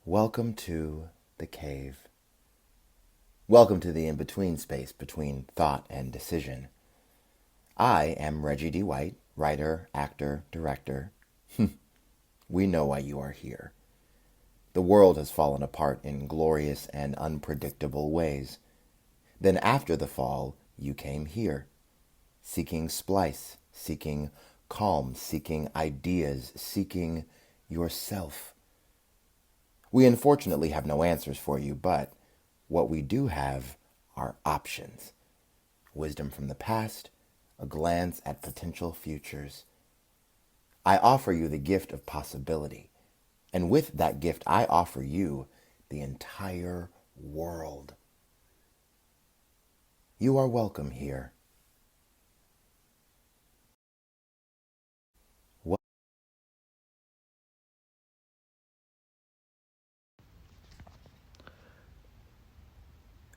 Welcome to the cave. Welcome to the in-between space between thought and decision. I am Reggie D. White, writer, actor, director. We know why you are here. The world has fallen apart in glorious and unpredictable ways. Then after the fall, you came here, seeking splice, seeking calm, seeking ideas, seeking yourself. We unfortunately have no answers for you, but what we do have are options. Wisdom from the past, a glance at potential futures. I offer you the gift of possibility, and with that gift I offer you the entire world. You are welcome here.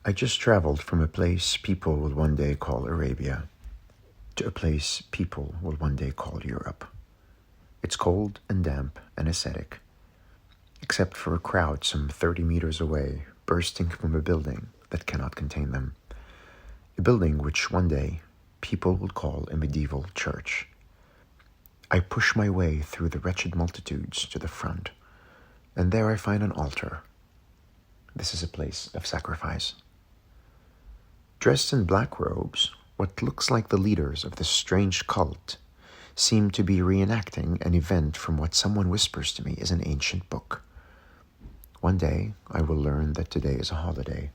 I just traveled from a place people will one day call Arabia to a place people will one day call Europe. It's cold and damp and ascetic, except for a crowd some 30 meters away bursting from a building that cannot contain them. A building which one day people will call a medieval church. I push my way through the wretched multitudes to the front, and there I find an altar. This is a place of sacrifice. Dressed in black robes, what looks like the leaders of this strange cult seem to be reenacting an event from what someone whispers to me is an ancient book. One day, I will learn that today is a holiday.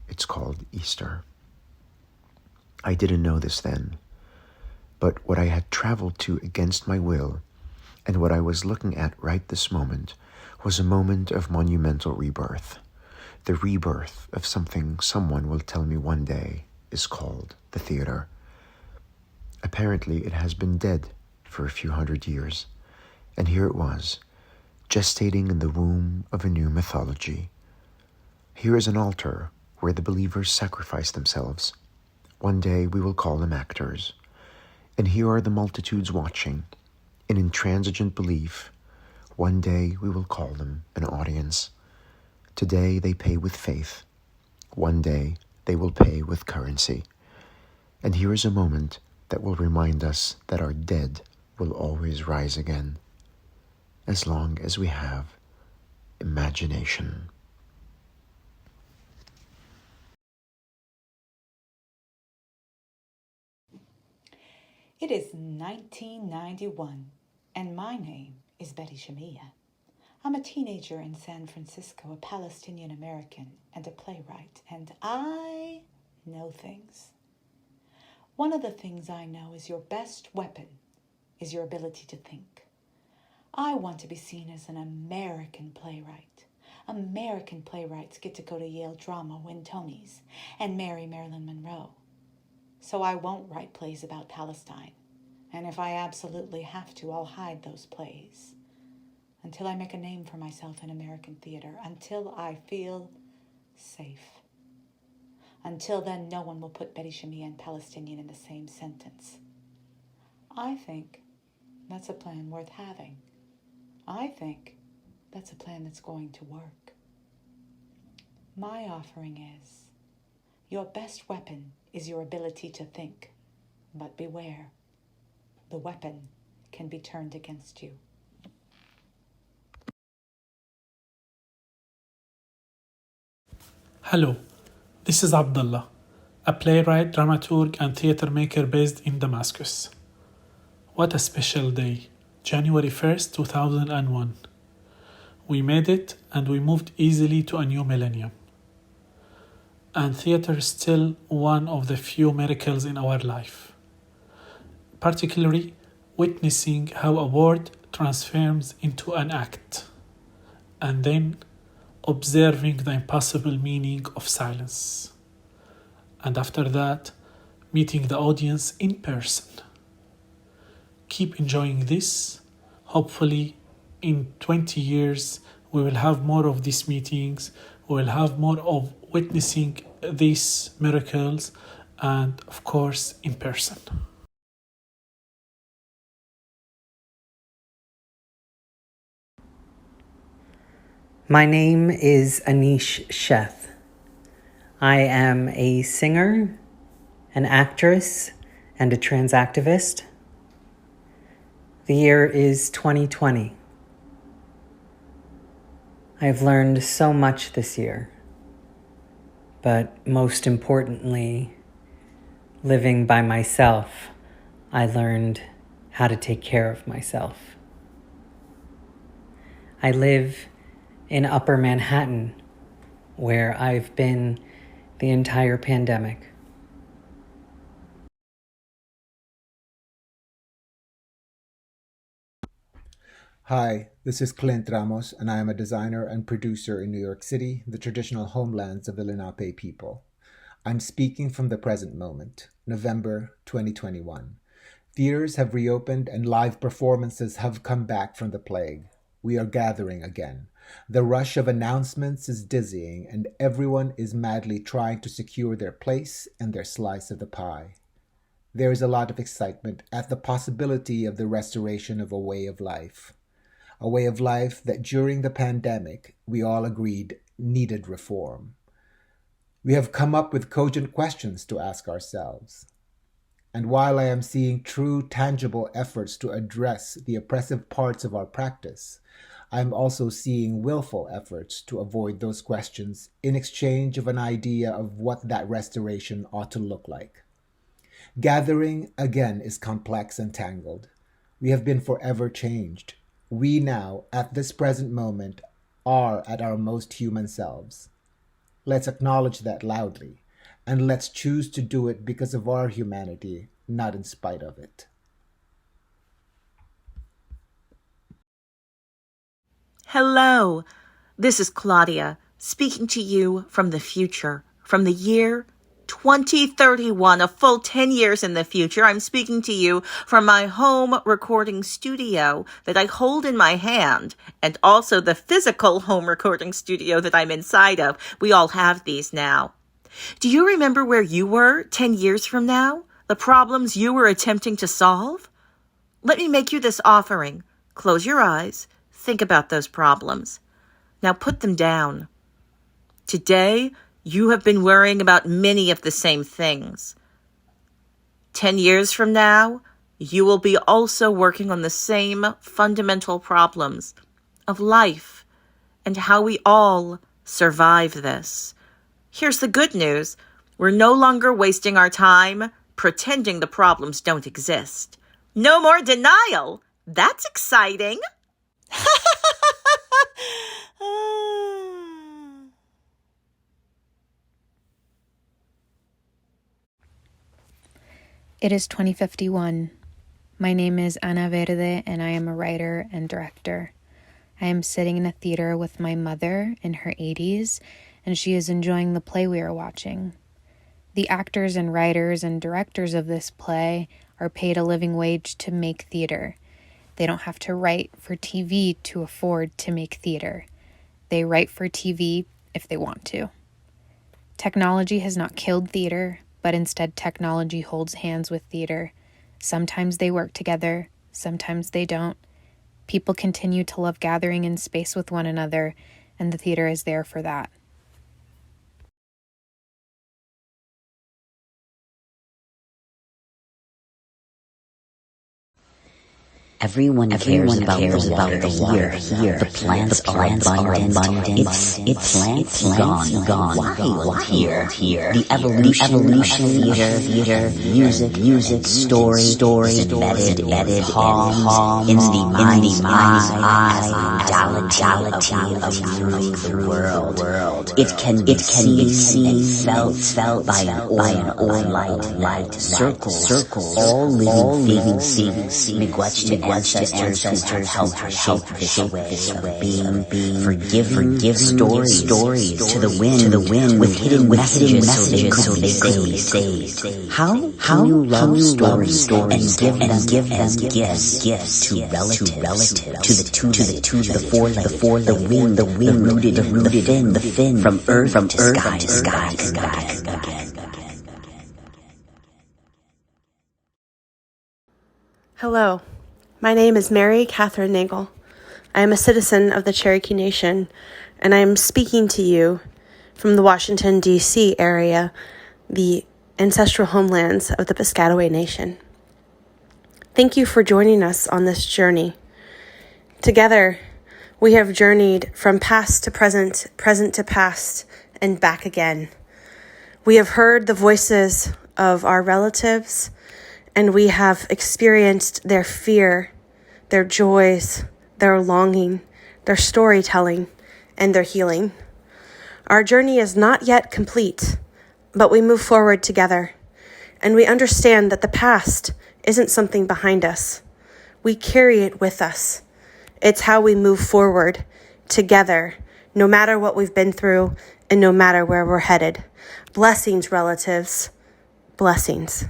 It's called Easter. I didn't know this then, but what I had traveled to against my will and what I was looking at right this moment was a moment of monumental rebirth. The rebirth of something someone will tell me one day is called the theater. Apparently, it has been dead for a few hundred years, and here it was, gestating in the womb of a new mythology. Here is an altar where the believers sacrifice themselves. One day we will call them actors, and here are the multitudes watching, in intransigent belief. One day we will call them an audience. Today they pay with faith. One day they will pay with currency. And here is a moment that will remind us that our dead will always rise again, as long as we have imagination. It is 1991, and my name is Betty Shamieh. I'm a teenager in San Francisco, a Palestinian American, and a playwright, and I know things. One of the things I know is your best weapon is your ability to think. I want to be seen as an American playwright. American playwrights get to go to Yale Drama, win Tonys, and marry Marilyn Monroe. So I won't write plays about Palestine, and if I absolutely have to, I'll hide those plays until I make a name for myself in American theater, until I feel safe. Until then, no one will put Betty Shamieh and Palestinian in the same sentence. I think that's a plan worth having. I think that's a plan that's going to work. My offering is, your best weapon is your ability to think, but beware, the weapon can be turned against you. Hello, this is Abdullah, a playwright, dramaturg, and theater maker based in Damascus. What a special day, January 1st, 2001. We made it and we moved easily to a new millennium. And theater is still one of the few miracles in our life, particularly witnessing how a word transforms into an act, and then observing the impossible meaning of silence. And after that, meeting the audience in person. Keep enjoying this. Hopefully, in 20 years, we will have more of these meetings. We will have more of witnessing these miracles, and of course, in person. My name is Aneesh Sheth. I am a singer, an actress, and a trans activist. The year is 2020. I've learned so much this year, but most importantly, living by myself, I learned how to take care of myself. I live in Upper Manhattan, where I've been the entire pandemic. Hi, this is Clint Ramos, and I am a designer and producer in New York City, the traditional homelands of the Lenape people. I'm speaking from the present moment, November 2021. Theaters have reopened and live performances have come back from the plague. We are gathering again. The rush of announcements is dizzying, and everyone is madly trying to secure their place and their slice of the pie. There is a lot of excitement at the possibility of the restoration of a way of life. A way of life that during the pandemic we all agreed needed reform. We have come up with cogent questions to ask ourselves. And while I am seeing true, tangible efforts to address the oppressive parts of our practice, I am also seeing willful efforts to avoid those questions in exchange of an idea of what that restoration ought to look like. Gathering, again, is complex and tangled. We have been forever changed. We now, at this present moment, are at our most human selves. Let's acknowledge that loudly, and let's choose to do it because of our humanity, not in spite of it. Hello, this is Claudia, speaking to you from the future, from the year 2031, a full 10 years in the future. I'm speaking to you from my home recording studio that I hold in my hand, and also the physical home recording studio that I'm inside of. We all have these now. Do you remember where you were 10 years from now? The problems you were attempting to solve? Let me make you this offering. Close your eyes. Think about those problems. Now put them down. Today, you have been worrying about many of the same things. 10 years from now, you will be also working on the same fundamental problems of life and how we all survive this. Here's the good news. We're no longer wasting our time pretending the problems don't exist. No more denial. That's exciting. It is 2051. My name is Ana Verde, and I am a writer and director. I am sitting in a theater with my mother in her 80s, and she is enjoying the play we are watching. The actors and writers and directors of this play are paid a living wage to make theater. They don't have to write for TV to afford to make theater. They write for TV if they want to. Technology has not killed theater, but instead technology holds hands with theater. Sometimes they work together, sometimes they don't. People continue to love gathering in space with one another, and the theater is there for that. Everyone cares about the water here. The plants are abundant. It's gone wild here. The evolution theater, music, story, embedded, calm in the modality of the world. It can be seen and felt by an old light circle. All living bequeathed ancestors who have helped shape this way, being forgive stories to the wind with hidden messages so they could be saved. How you love stories and give them gifts to relatives, to the four, the wind, the rooted, the fin, from earth to sky again. Hello. My name is Mary Kathryn Nagle. I am a citizen of the Cherokee Nation, and I'm speaking to you from the Washington, D.C. area, the ancestral homelands of the Piscataway Nation. Thank you for joining us on this journey. Together, we have journeyed from past to present, present to past, and back again. We have heard the voices of our relatives, and we have experienced their fear, their joys, their longing, their storytelling, and their healing. Our journey is not yet complete, but we move forward together, and we understand that the past isn't something behind us. We carry it with us. It's how we move forward together, no matter what we've been through and no matter where we're headed. Blessings, relatives. Blessings.